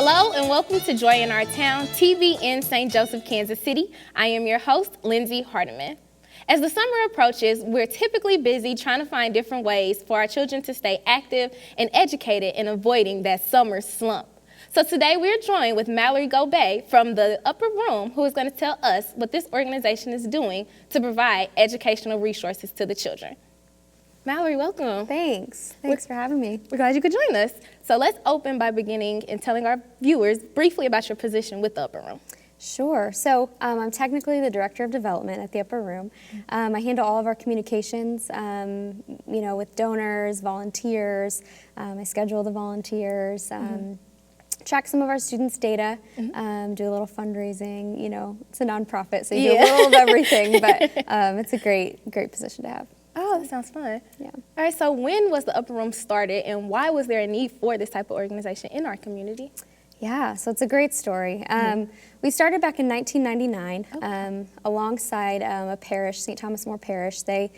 Hello and welcome to Joy in Our Town, TBN St. Joseph, Kansas City. I am your host, Lindsay Hardiman. As the summer approaches, we're typically busy trying to find different ways for our children to stay active and educated in avoiding that summer slump. So today we're joined with Mallory Gobet from the Upper Room, who is going to tell us what this organization is doing to provide educational resources to the children. Mallory, welcome. Thanks for having me. We're glad you could join us. So let's open by beginning and telling our viewers briefly about your position with the Upper Room. Sure. So I'm technically the Director of Development at the Upper Room. I handle all of our communications, with donors, volunteers. I schedule the volunteers, track some of our students' data, do a little fundraising. It's a nonprofit, so you do a little of everything, but it's a great position to have. Oh, that sounds fun. Yeah. All right, so when was the Upper Room started and why was there a need for this type of organization in our community? Yeah, so it's a great story. We started back in 1999 alongside a parish, St. Thomas More Parish. They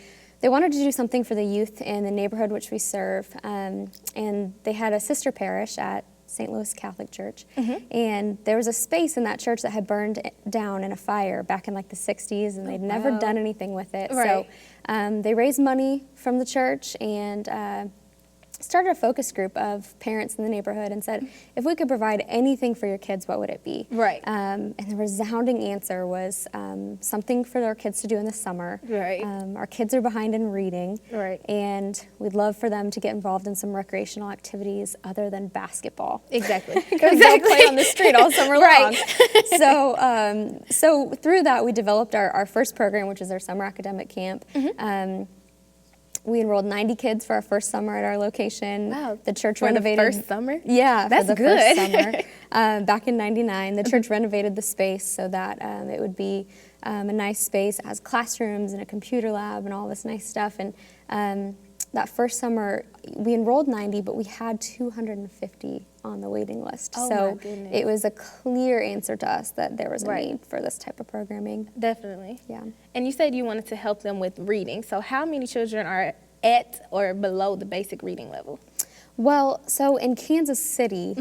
wanted to do something for the youth in the neighborhood which we serve, and they had a sister parish at St. Louis Catholic Church, and there was a space in that church that had burned down in a fire back in like the 60s, and they'd never done anything with it. Right. So they raised money from the church and started a focus group of parents in the neighborhood and said, if we could provide anything for your kids, what would it be? Right. And the resounding answer was something for our kids to do in the summer. Right. Our kids are behind in reading. Right. And we'd love for them to get involved in some recreational activities other than basketball. Exactly. Because they play on the street all summer long. Right. So through that, we developed our first program, which is our summer academic camp. We enrolled 90 kids for our first summer at our location. Wow. The church for renovated. The first summer? Yeah, that's for the good. first summer. Back in '99, the church renovated the space so that it would be a nice space. It has classrooms and a computer lab and all this nice stuff. And that first summer, we enrolled 90, but we had 250 on the waiting list. Oh, so my goodness. it was a clear answer to us that there was a Right. need for this type of programming. Definitely. Yeah. And you said you wanted to help them with reading. So how many children are at or below the basic reading level? Well, so in Kansas City,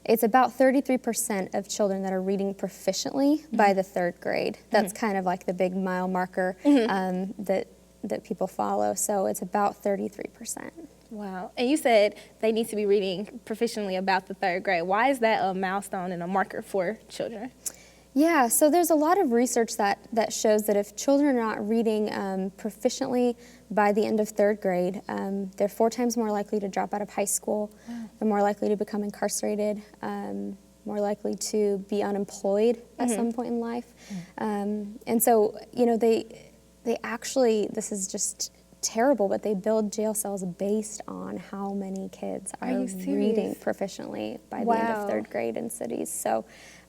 it's about 33% of children that are reading proficiently by the third grade. That's kind of like the big mile marker that people follow. So it's about 33%. Wow. And you said they need to be reading proficiently about the third grade. Why is that a milestone and a marker for children? Yeah, so there's a lot of research that shows that if children are not reading proficiently by the end of third grade, they're 4 times more likely to drop out of high school. Wow. They're more likely to become incarcerated, more likely to be unemployed at some point in life. And so, they actually, this is just terrible, but they build jail cells based on how many kids are reading proficiently by the end of third grade in cities. So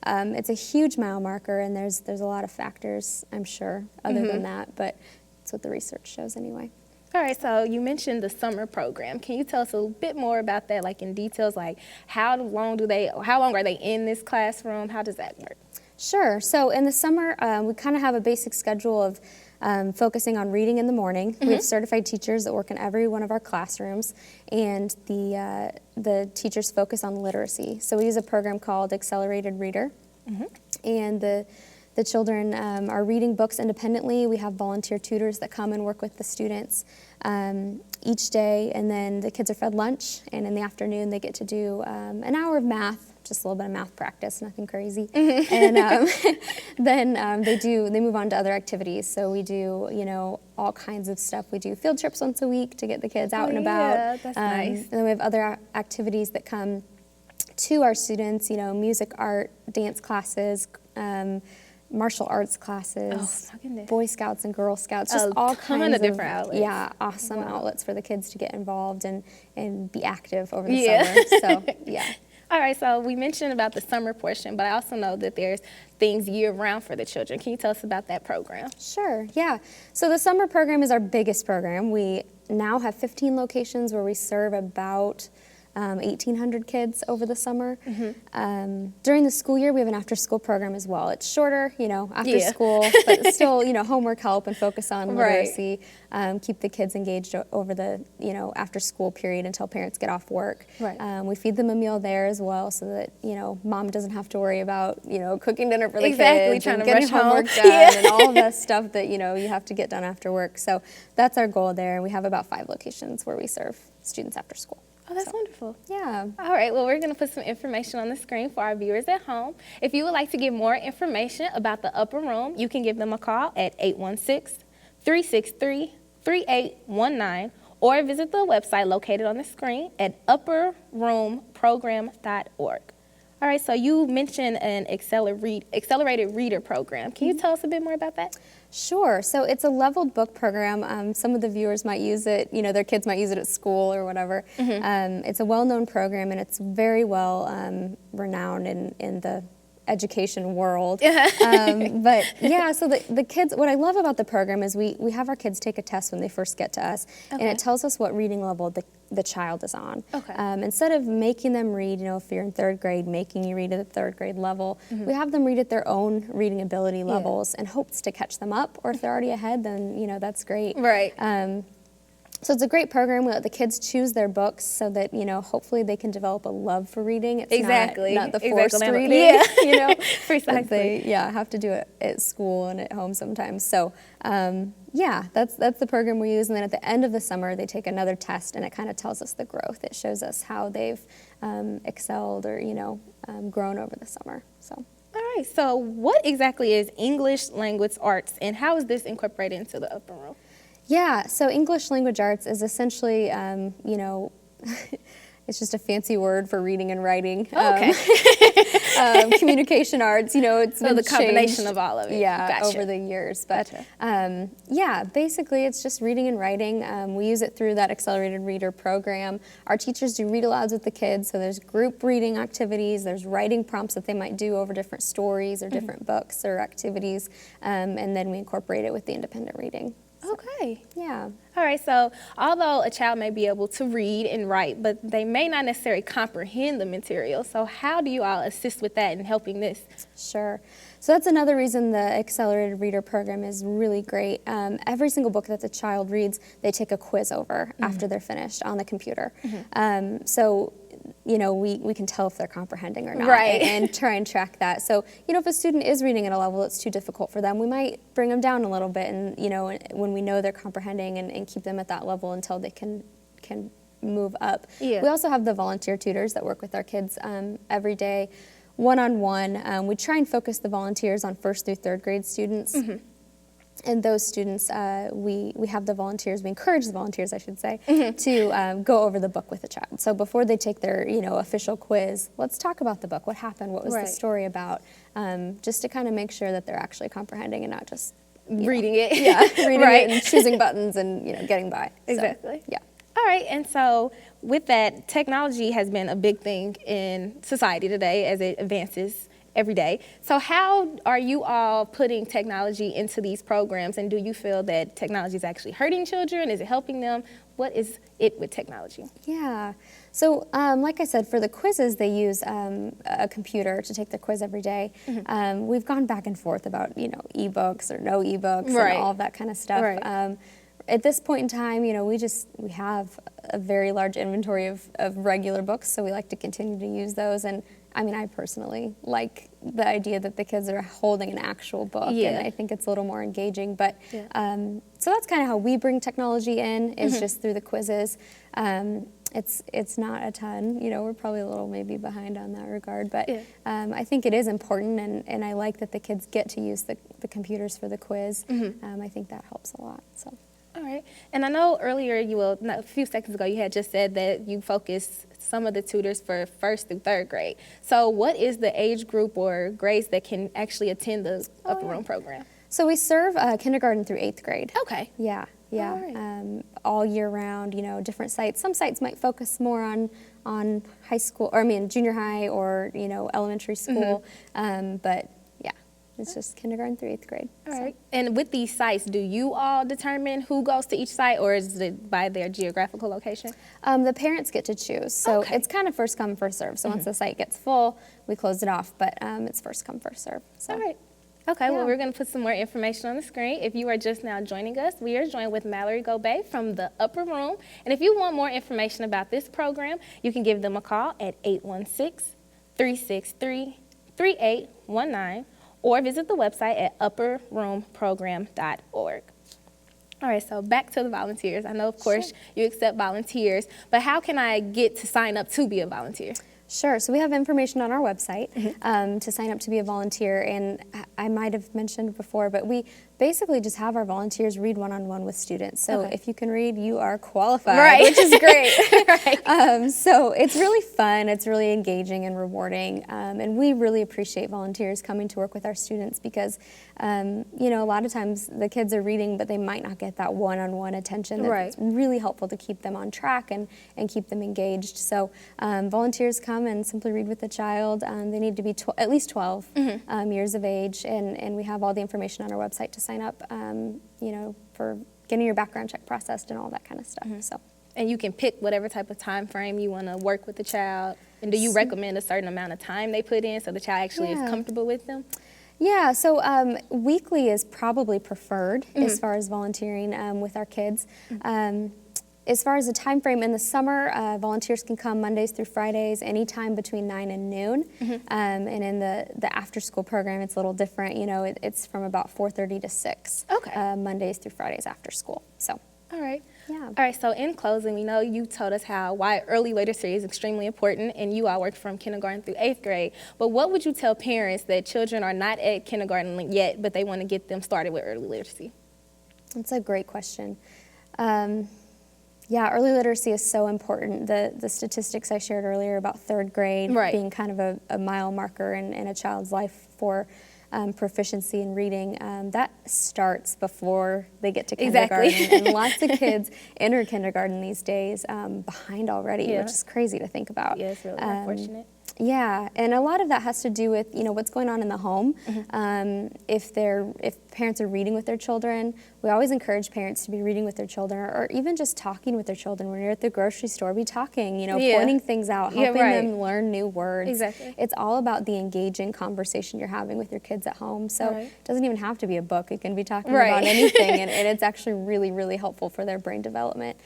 it's a huge mile marker, and there's a lot of factors, I'm sure, other than that, but that's what the research shows anyway. All right, so you mentioned the summer program. Can you tell us a bit more about that, like in details, like how long are they in this classroom? How does that work? Sure. So in the summer, we kind of have a basic schedule of focusing on reading in the morning. We have certified teachers that work in every one of our classrooms, and the teachers focus on literacy. So we use a program called Accelerated Reader, and the children are reading books independently. We have volunteer tutors that come and work with the students each day, and then the kids are fed lunch, and in the afternoon they get to do an hour of math, just a little bit of math practice, nothing crazy. And then they move on to other activities. So we do, all kinds of stuff. We do field trips once a week to get the kids out and about. Yeah, that's nice. And then we have other activities that come to our students, music, art, dance classes, martial arts classes, Boy Scouts and Girl Scouts, just all kinds of different outlets. Yeah, awesome outlets for the kids to get involved and be active over the summer. So, yeah. All right, so we mentioned about the summer portion, but I also know that there's things year-round for the children. Can you tell us about that program? Sure, yeah. So the summer program is our biggest program. We now have 15 locations where we serve about 1,800 kids over the summer. During the school year, we have an after-school program as well. It's shorter, after school, but still, homework help and focus on literacy, keep the kids engaged over the, after-school period until parents get off work. We feed them a meal there as well so that, mom doesn't have to worry about, cooking dinner for the kids trying and to getting rush home. homework done and all of that stuff that, you have to get done after work. So that's our goal there. And we have about 5 locations where we serve students after school. Oh, that's wonderful. Yeah. All right, well, we're going to put some information on the screen for our viewers at home. If you would like to get more information about the Upper Room, you can give them a call at 816-363-3819 or visit the website located on the screen at upperroomprogram.org. All right, so you mentioned an accelerated reader program. Can you tell us a bit more about that? Sure. So it's a leveled book program. Some of the viewers might use it, their kids might use it at school or whatever. It's a well-known program, and it's very well renowned in the education world. But yeah, so the kids, what I love about the program is we have our kids take a test when they first get to us, and it tells us what reading level the child is on. Instead of making them read, if you're in 3rd grade, making you read at the 3rd grade level, we have them read at their own reading ability levels and hopes to catch them up, or if they're already ahead, then, that's great. So it's a great program. We let the kids choose their books so that, hopefully they can develop a love for reading. It's not the forced reading, Precisely. They have to do it at school and at home sometimes. So, that's the program we use. And then at the end of the summer, they take another test, and it kind of tells us the growth. It shows us how they've excelled or, grown over the summer. So. All right, so what exactly is English Language Arts, and how is this incorporated into the Upper Room? Yeah, so English Language Arts is essentially, it's just a fancy word for reading and writing. Communication arts, it's so the combination of all of it. Yeah, over the years. But basically it's just reading and writing. We use it through that accelerated reader program. Our teachers do read-alouds with the kids, so there's group reading activities, there's writing prompts that they might do over different stories or different books or activities, and then we incorporate it with the independent reading. Okay. Yeah. All right, so although a child may be able to read and write, but they may not necessarily comprehend the material, so how do you all assist with that in helping this? Sure. So that's another reason the Accelerated Reader Program is really great. Every single book that the child reads, they take a quiz over after they're finished on the computer. So we can tell if they're comprehending or not, and try and track that. So, if a student is reading at a level that's too difficult for them, we might bring them down a little bit, and, when we know they're comprehending, and keep them at that level until they can move up. We also have the volunteer tutors that work with our kids every day, one-on-one. We try and focus the volunteers on 1st through 3rd grade students. And those students, we have the volunteers, we encourage the volunteers, I should say, to go over the book with the child. So before they take their, official quiz, let's talk about the book. What happened? What was the story about? Just to kind of make sure that they're actually comprehending and not just reading it. Reading it and choosing buttons and, getting by. Exactly. So, All right, and so with that, technology has been a big thing in society today as it advances every day. So how are you all putting technology into these programs, and do you feel that technology is actually hurting children? Is it helping them? What is it with technology? Yeah. So like I said, for the quizzes, they use a computer to take their quiz every day. We've gone back and forth about, ebooks or no ebooks and all of that kind of stuff. At this point in time, we have a very large inventory of regular books, so we like to continue to use those. And I personally like the idea that the kids are holding an actual book, and I think it's a little more engaging. But so that's kind of how we bring technology in, is just through the quizzes. It's not a ton, we're probably a little maybe behind on that regard, but I think it is important, and I like that the kids get to use the computers for the quiz. I think that helps a lot. So. All right. And I know earlier, a few seconds ago, you had just said that you focus some of the tutors for 1st through 3rd grade. So what is the age group or grades that can actually attend the Upper Room program? So we serve kindergarten through 8th grade. Okay. Yeah. All right. All year round, different sites. Some sites might focus more on high school, junior high or, elementary school. But yeah. It's just kindergarten through 8th grade. All right. And with these sites, do you all determine who goes to each site, or is it by their geographical location? The parents get to choose. So it's kind of first come, first serve. So once the site gets full, we close it off, but it's first come, first serve. So. All right. Okay, well, we're going to put some more information on the screen. If you are just now joining us, we are joined with Mallory Gobet from the Upper Room. And if you want more information about this program, you can give them a call at 816-363-3819 or visit the website at upperroomprogram.org. All right, so back to the volunteers. I know, of course, you accept volunteers, but how can I get to sign up to be a volunteer? Sure. So we have information on our website to sign up to be a volunteer, and I might have mentioned before, but we basically just have our volunteers read one-on-one with students. So if you can read, you are qualified, which is great. So it's really fun, it's really engaging and rewarding, and we really appreciate volunteers coming to work with our students because, you know, a lot of times the kids are reading, but they might not get that one-on-one attention. It's really helpful to keep them on track and keep them engaged. So volunteers come and simply read with the child. They need to be at least 12 years of age, and we have all the information on our website to sign up, you know, for getting your background check processed and all that kind of stuff. So. And you can pick whatever type of time frame you want to work with the child. And do you recommend a certain amount of time they put in so the child actually is comfortable with them? Yeah, so weekly is probably preferred as far as volunteering with our kids. As far as the time frame, in the summer, volunteers can come Mondays through Fridays, anytime between 9 and noon. And in the after-school program, it's a little different. You know, it's from about 4:30 to 6. Mondays through Fridays after school. So. All right. Yeah. All right, so in closing, we know you told us why early literacy is extremely important, and you all work from kindergarten through 8th grade. But what would you tell parents that children are not at kindergarten yet, but they want to get them started with early literacy? That's a great question. Yeah, early literacy is so important. The statistics I shared earlier about 3rd grade being kind of a mile marker in a child's life for proficiency in reading, that starts before they get to kindergarten. And lots of kids enter kindergarten these days behind already, which is crazy to think about. Yeah, it's really unfortunate. Yeah, and a lot of that has to do with, you know, what's going on in the home. If parents are reading with their children, we always encourage parents to be reading with their children, or even just talking with their children. When you're at the grocery store, be talking, you know, pointing things out, helping them learn new words. It's all about the engaging conversation you're having with your kids at home. So it doesn't even have to be a book. It can be talking about anything, and it's actually really, really helpful for their brain development.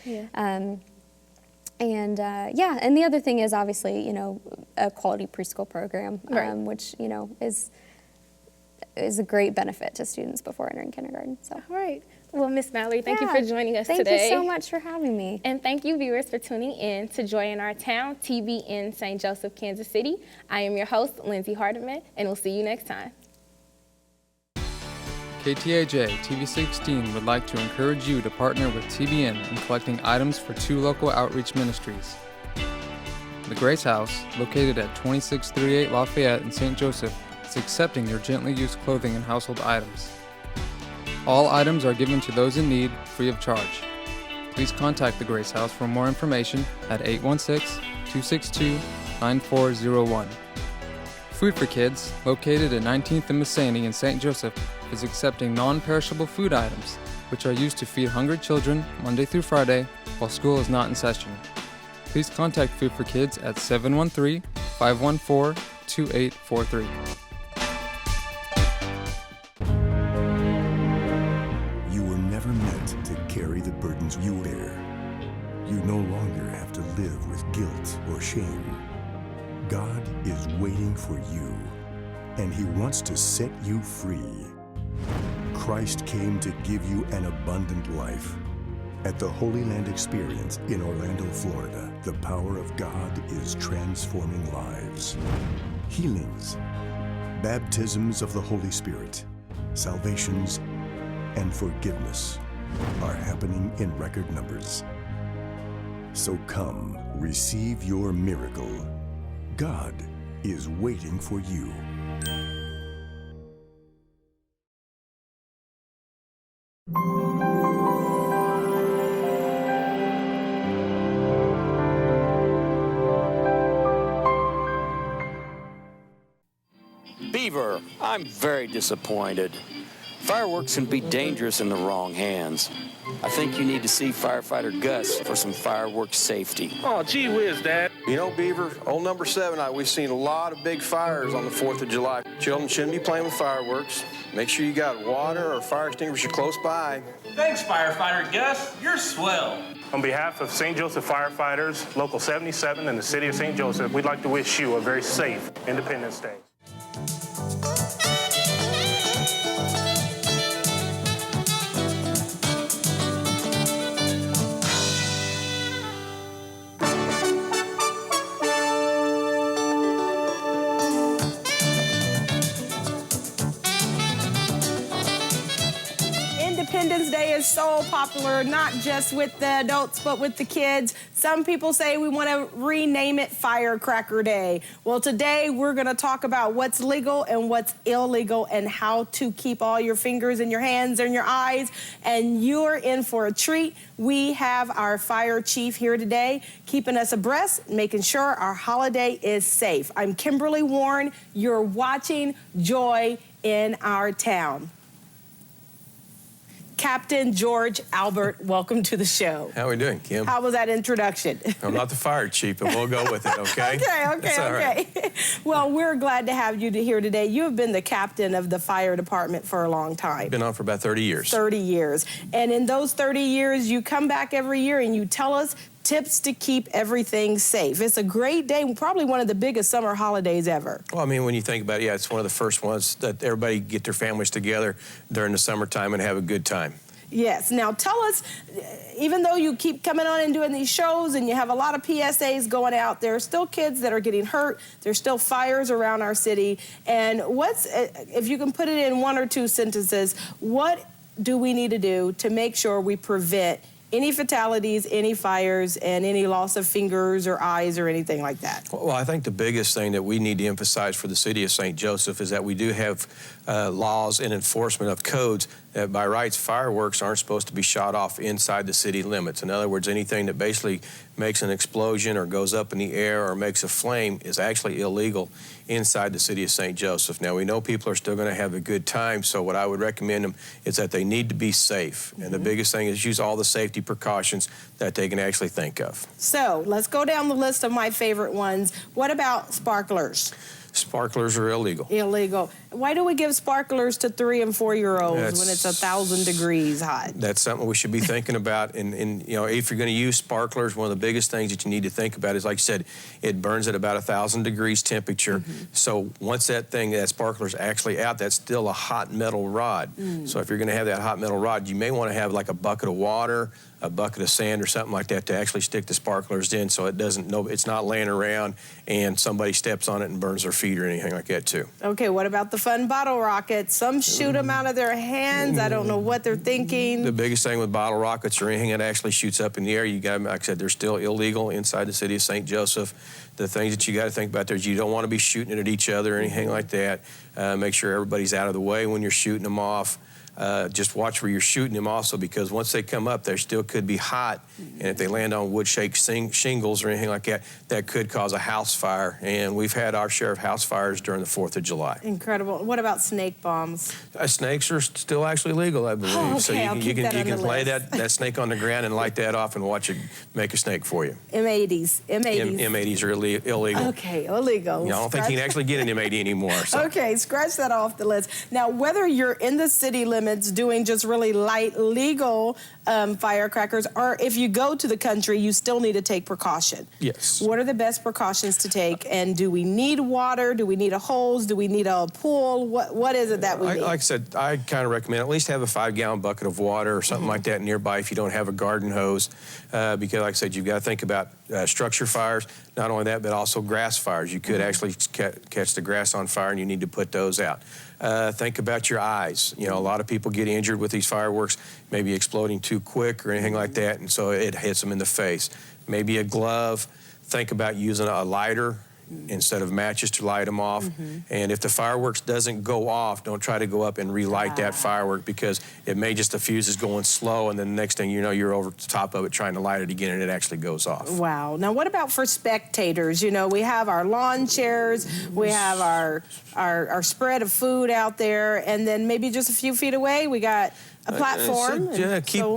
And and the other thing is obviously, you know, a quality preschool program, which, you know, is a great benefit to students before entering kindergarten. So. All right. Well, Miss Mallory, thank you for joining us today. Thank you so much for having me. And thank you, viewers, for tuning in to Joy in Our Town, TBN St. Joseph, Kansas City. I am your host, Lindsay Hardeman, and we'll see you next time. KTAJ TV16 would like to encourage you to partner with TBN in collecting items for 2 local outreach ministries. The Grace House, located at 2638 Lafayette in St. Joseph, is accepting your gently used clothing and household items. All items are given to those in need free of charge. Please contact the Grace House for more information at 816-262-9401. Food for Kids, located at 19th and Massany in St. Joseph, is accepting non-perishable food items, which are used to feed hungry children Monday through Friday while school is not in session. Please contact Food for Kids at 713-514-2843. You were never meant to carry the burdens you bear. You no longer have to live with guilt or shame. God is waiting for you, and He wants to set you free. Christ came to give you an abundant life. At the Holy Land Experience in Orlando, Florida, the power of God is transforming lives. Healings, baptisms of the Holy Spirit, salvations, and forgiveness are happening in record numbers. So come, receive your miracle. God is waiting for you. Beaver, I'm very disappointed. Fireworks can be dangerous in the wrong hands. I think you need to see firefighter Gus for some fireworks safety. Oh, gee whiz, Dad. You know, Beaver, old number 7, we've seen a lot of big fires on the 4th of July. Children shouldn't be playing with fireworks. Make sure you got water or fire extinguisher close by. Thanks, firefighter Gus. You're swell. On behalf of St. Joseph firefighters, Local 77, and the City of St. Joseph, we'd like to wish you a very safe Independence Day. Independence Day is so popular, not just with the adults, but with the kids. Some people say we want to rename it Firecracker Day. Well, today we're going to talk about what's legal and what's illegal and how to keep all your fingers in your hands and your eyes. And you're in for a treat. We have our fire chief here today, keeping us abreast, making sure our holiday is safe. I'm Kimberly Warren. You're watching Joy in Our Town. Captain George Albert, welcome to the show. How are we doing, Kim? How was that introduction? I'm not the fire chief, but we'll go with it, okay? Okay. Well, we're glad to have you here today. You have been the captain of the fire department for a long time. Been on for about 30 years. 30 years. And in those 30 years, you come back every year and you tell us tips to keep everything safe. It's a great day, probably one of the biggest summer holidays ever. Well, I mean, when you think about it, yeah, it's one of the first ones that everybody get their families together during the summertime and have a good time. Yes. Now tell us, even though you keep coming on and doing these shows and you have a lot of PSAs going out, there are still kids that are getting hurt. There's still fires around our city. And if you can put it in 1 or 2 sentences, what do we need to do to make sure we prevent any fatalities, any fires, and any loss of fingers or eyes or anything like that? Well, I think the biggest thing that we need to emphasize for the city of St. Joseph is that we do have laws and enforcement of codes that by rights fireworks aren't supposed to be shot off inside the city limits. In other words, anything that basically makes an explosion or goes up in the air or makes a flame is actually illegal inside the city of St. Joseph. Now, we know people are still going to have a good time, so what I would recommend them is that they need to be safe. And the biggest thing is use all the safety precautions that they can actually think of. So let's go down the list of my favorite ones. What about sparklers? Sparklers are illegal. Illegal. Why do we give sparklers to 3- and 4-year-olds when it's 1,000 degrees hot? That's something we should be thinking about. And you know, if you're going to use sparklers, one of the biggest things that you need to think about is, like you said, it burns at about 1,000 degrees temperature. So once that sparkler's actually out, that's still a hot metal rod. So if you're going to have that hot metal rod, you may want to have like a bucket of water, a bucket of sand or something like that to actually stick the sparklers in, so it's not laying around and somebody steps on it and burns their feet or anything like that too. Okay, what about the fun bottle rockets? Some shoot them out of their hands. I don't know what they're thinking. The biggest thing with bottle rockets or anything that actually shoots up in the air, you got, like I said, they're still illegal inside the city of St. Joseph. The things that you got to think about there is you don't want to be shooting it at each other or anything like that. Make sure everybody's out of the way when you're shooting them off. Just watch where you're shooting them also, because once they come up, they still could be hot. And if they land on wood shake shingles or anything like that, that could cause a house fire. And we've had our share of house fires during the 4th of July. Incredible. What about snake bombs? Snakes are still actually legal, I believe. Oh, okay, so you can lay that snake on the ground and light that off and watch it make a snake for you. M80s. M80s are illegal. Okay, illegal. I don't think you can actually get an M80 anymore. So. Okay, scratch that off the list. Now, whether you're in the city limits doing just really light legal firecrackers, or if you go to the country, you still need to take precaution. Yes. What are the best precautions to take? And do we need water? Do we need a hose? Do we need a pool? What is it that we need? Like I said, I kind of recommend at least have a 5-gallon bucket of water or something like that nearby if you don't have a garden hose. Because like I said, you've got to think about structure fires. Not only that, but also grass fires. You could actually catch the grass on fire and you need to put those out. Think about your eyes. You know, a lot of people get injured with these fireworks, maybe exploding too quick or anything like that, and so it hits them in the face. Maybe a glove. Think about using a lighter. instead of matches to light them off. And if the fireworks doesn't go off, don't try to go up and relight that firework, because it may just, the fuse is going slow, and then the next thing you know, you're over the top of it trying to light it again, and it actually goes off. Wow. Now, what about for spectators? You know, we have our lawn chairs, we have our spread of food out there, and then maybe just a few feet away, we got a platform.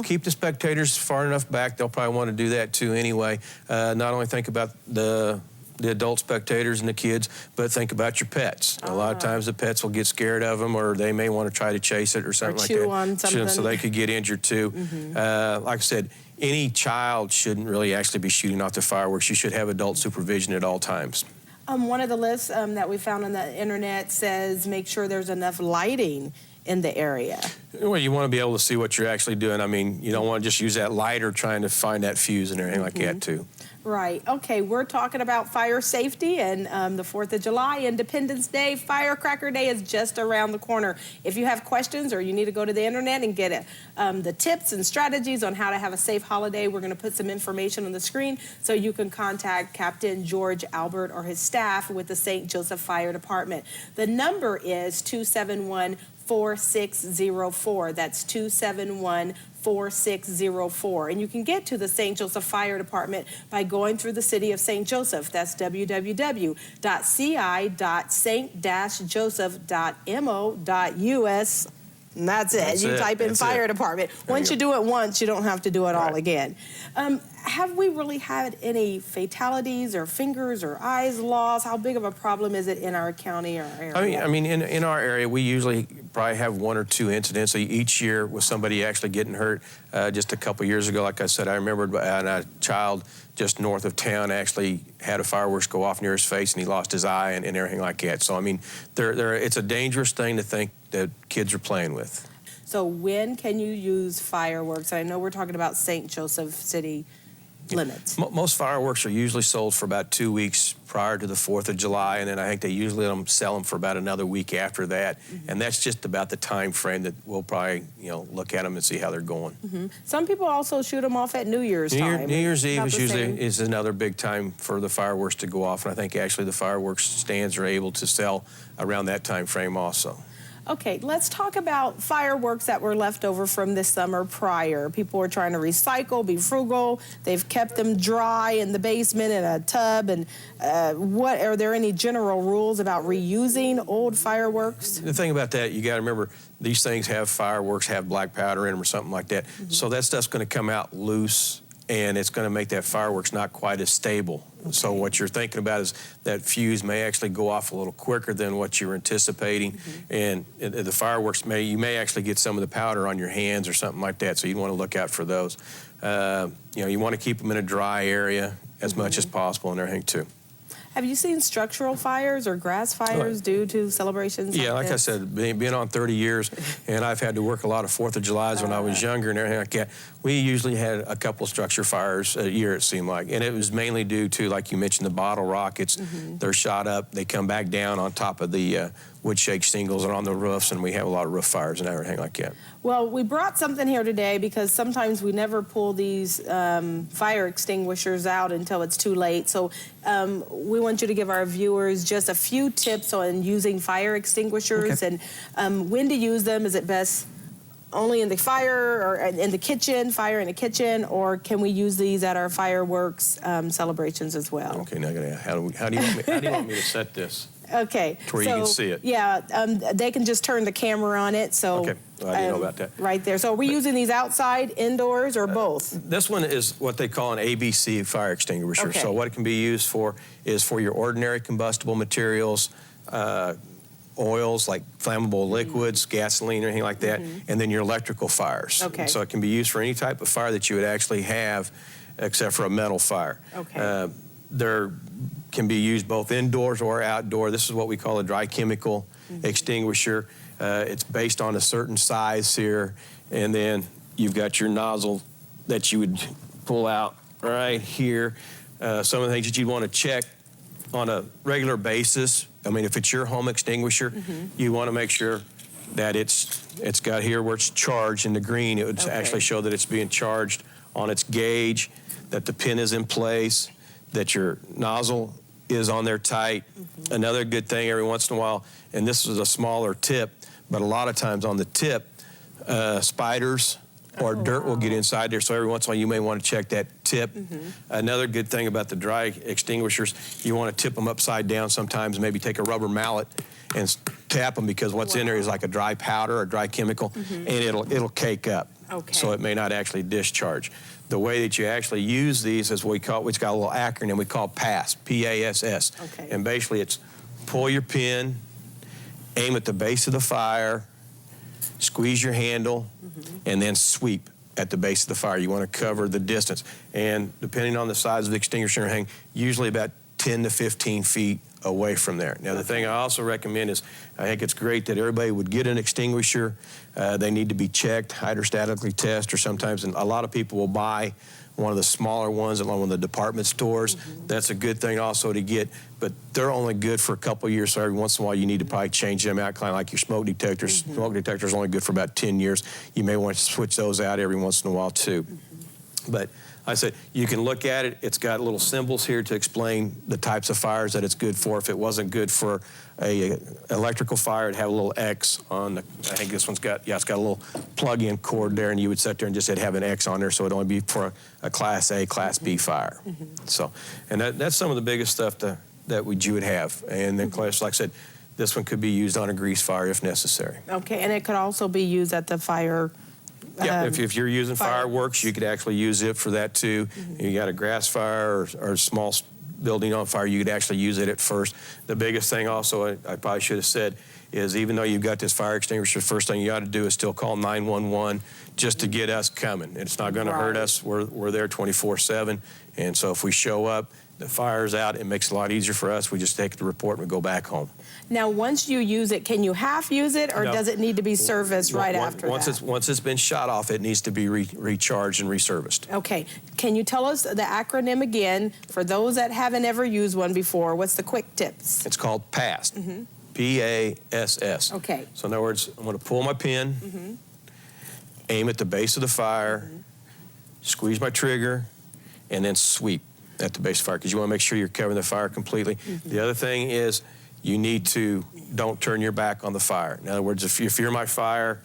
Keep the spectators far enough back. They'll probably want to do that too anyway. Not only think about the adult spectators and the kids, but think about your pets. A lot of times the pets will get scared of them, or they may want to try to chase it or something like that. Chew on something. So they could get injured too. Like I said, any child shouldn't really actually be shooting off the fireworks. You should have adult supervision at all times. One of the lists that we found on the internet says make sure there's enough lighting in the area. Well, you want to be able to see what you're actually doing. I mean, you don't want to just use that lighter trying to find that fuse and everything like that too. Right. Okay, we're talking about fire safety, and the 4th of July, Independence Day, Firecracker Day is just around the corner. If you have questions or you need to go to the internet and get the tips and strategies on how to have a safe holiday, we're going to put some information on the screen so you can contact Captain George Albert or his staff with the St. Joseph Fire Department. The number is 271-4604. That's 271-4604. And you can get to the St. Joseph Fire Department by going through the city of St. Joseph. That's www.ci.stjoseph.mo.us. And that's it. You type in fire department. Once you do it once, you don't have to do it all again. Have we really had any fatalities or fingers or eyes lost? How big of a problem is it in our county or area? I mean, in our area, we usually probably have 1 or 2 incidents each year with somebody actually getting hurt. Just a couple years ago, like I said, I remembered a child just north of town actually had a fireworks go off near his face, and he lost his eye and everything like that. So, I mean, it's a dangerous thing to think that kids are playing with. So when can you use fireworks? And I know we're talking about St. Joseph City limits. Most fireworks are usually sold for about 2 weeks prior to the 4th of July, and then I think they usually let them sell them for about another week after that. And that's just about the time frame that we'll probably, look at them and see how they're going. Some people also shoot them off at New Year's time. New Year's Eve is another big time for the fireworks to go off, and I think actually the fireworks stands are able to sell around that time frame also. Okay, let's talk about fireworks that were left over from this summer prior. People are trying to recycle, be frugal. They've kept them dry in the basement in a tub. And are there any general rules about reusing old fireworks? The thing about that, you got to remember, these things have fireworks, have black powder in them or something like that. So that stuff's going to come out loose, and it's going to make that fireworks not quite as stable. So what you're thinking about is that fuse may actually go off a little quicker than what you're anticipating, and the fireworks you may actually get some of the powder on your hands or something like that. So you want to look out for those. You want to keep them in a dry area as much as possible and everything too. Have you seen structural fires or grass fires due to celebrations? Yeah, like I said, being on 30 years, and I've had to work a lot of 4th of Julys when I was younger and everything like that. We usually had a couple structure fires a year, it seemed like. And it was mainly due to, like you mentioned, the bottle rockets. They're shot up, they come back down on top of the wood shake shingles and on the roofs, and we have a lot of roof fires and everything like that. Well, we brought something here today because sometimes we never pull these fire extinguishers out until it's too late. So we want you to give our viewers just a few tips on using fire extinguishers and when to use them. Is it best only in the fire or in the kitchen, fire in the kitchen, or can we use these at our fireworks celebrations as well? Okay, now how do you want me to set this? Okay. To where you can see it. Yeah, they can just turn the camera on it. So okay, well, I didn't know about that. Right there. So are we using these outside, indoors, or both? This one is what they call an ABC fire extinguisher. Okay. So what it can be used for is for your ordinary combustible materials, oils like flammable liquids, gasoline, or anything like that, and then your electrical fires. Okay. So it can be used for any type of fire that you would actually have, except for a metal fire. Okay. There can be used both indoors or outdoor. This is what we call a dry chemical extinguisher. It's based on a certain size here, and then you've got your nozzle that you would pull out right here. Some of the things that you want to check on a regular basis. I mean, if it's your home extinguisher, you want to make sure that it's got here where it's charged in the green. It would actually show that it's being charged on its gauge, that the pin is in place, that your nozzle is on there tight. Another good thing every once in a while, and this is a smaller tip, but a lot of times on the tip, spiders or dirt will get inside there, so every once in a while you may want to check that tip. Another good thing about the dry extinguishers, you want to tip them upside down sometimes, maybe take a rubber mallet and tap them, because what's in there is like a dry powder or dry chemical, and it'll cake up. So it may not actually discharge. The way that you actually use these is it's got a little acronym we call PASS, P-A-S-S. And basically it's pull your pin, aim at the base of the fire, squeeze your handle, and then sweep at the base of the fire. You want to cover the distance. And depending on the size of the extinguisher hang, usually about 10 to 15 feet away from there. Now, the thing I also recommend is, I think it's great that everybody would get an extinguisher. They need to be checked, hydrostatically tested, or sometimes, and a lot of people will buy one of the smaller ones at one of the department stores. That's a good thing also to get, but they're only good for a couple of years, so every once in a while you need to probably change them out, kind of like your smoke detectors. Smoke detectors are only good for about 10 years. You may want to switch those out every once in a while too. But I said, you can look at it. It's got little symbols here to explain the types of fires that it's good for. If it wasn't good for a electrical fire, it'd have a little X on the, I think this one's got, it's got a little plug-in cord there, and you would sit there and just have an X on there, so it'd only be for a Class A, Class B fire. So, and that's some of the biggest stuff that you would have. And then, like I said, this one could be used on a grease fire if necessary. Okay, and it could also be used at the fire. Yeah, if you're using fireworks, you could actually use it for that too. You got a grass fire or a small building on fire, you could actually use it at first. The biggest thing also, I probably should have said, is even though you've got this fire extinguisher, the first thing you ought to do is still call 911 just to get us coming. It's not going to hurt us. We're there 24/7, and so if we show up, the fire's out, it makes it a lot easier for us. We just take the report and we go back home. Now, once you use it, can you half use it, or does it need to be serviced right after that? Once it's been shot off, it needs to be recharged and reserviced. Okay. Can you tell us the acronym again for those that haven't ever used one before? What's the quick tips? It's called PASS. P-A-S-S. Okay. So in other words, I'm going to pull my pin, aim at the base of the fire, squeeze my trigger, and then sweep at the base of the fire, because you want to make sure you're covering the fire completely. The other thing is, you need to don't turn your back on the fire. In other words, if you're my fire,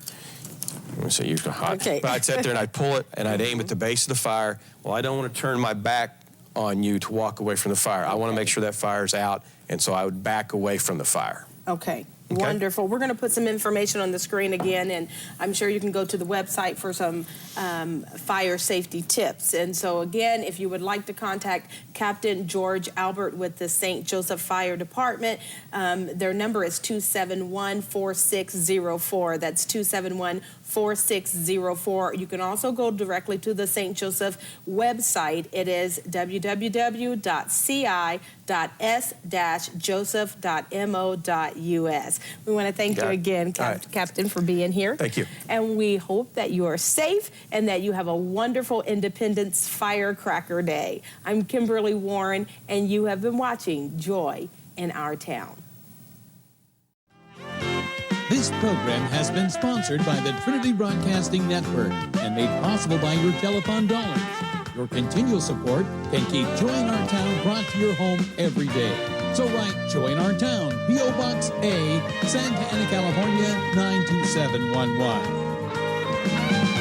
let me see, you're hot. But I'd sit there and I'd pull it and I'd aim at the base of the fire. Well, I don't want to turn my back on you to walk away from the fire. I want to make sure that fire's out, and so I would back away from the fire. Okay. Wonderful. We're going to put some information on the screen again, and I'm sure you can go to the website for some fire safety tips. And so again, if you would like to contact Captain George Albert with the St. Joseph Fire Department, their number is 271-4604. That's 271-4604. You can also go directly to the St. Joseph website. It is www.ci.s-joseph.mo.us. We want to thank you again, Captain, for being here. Thank you. And we hope that you are safe and that you have a wonderful Independence Firecracker Day. I'm Kimberly Warren, and you have been watching Joy in Our Town. This program has been sponsored by the Trinity Broadcasting Network and made possible by your telethon dollars. Your continual support can keep Joy in Our Town brought to your home every day. So write Joy in Our Town, P.O. Box A, Santa Ana, California, 92711.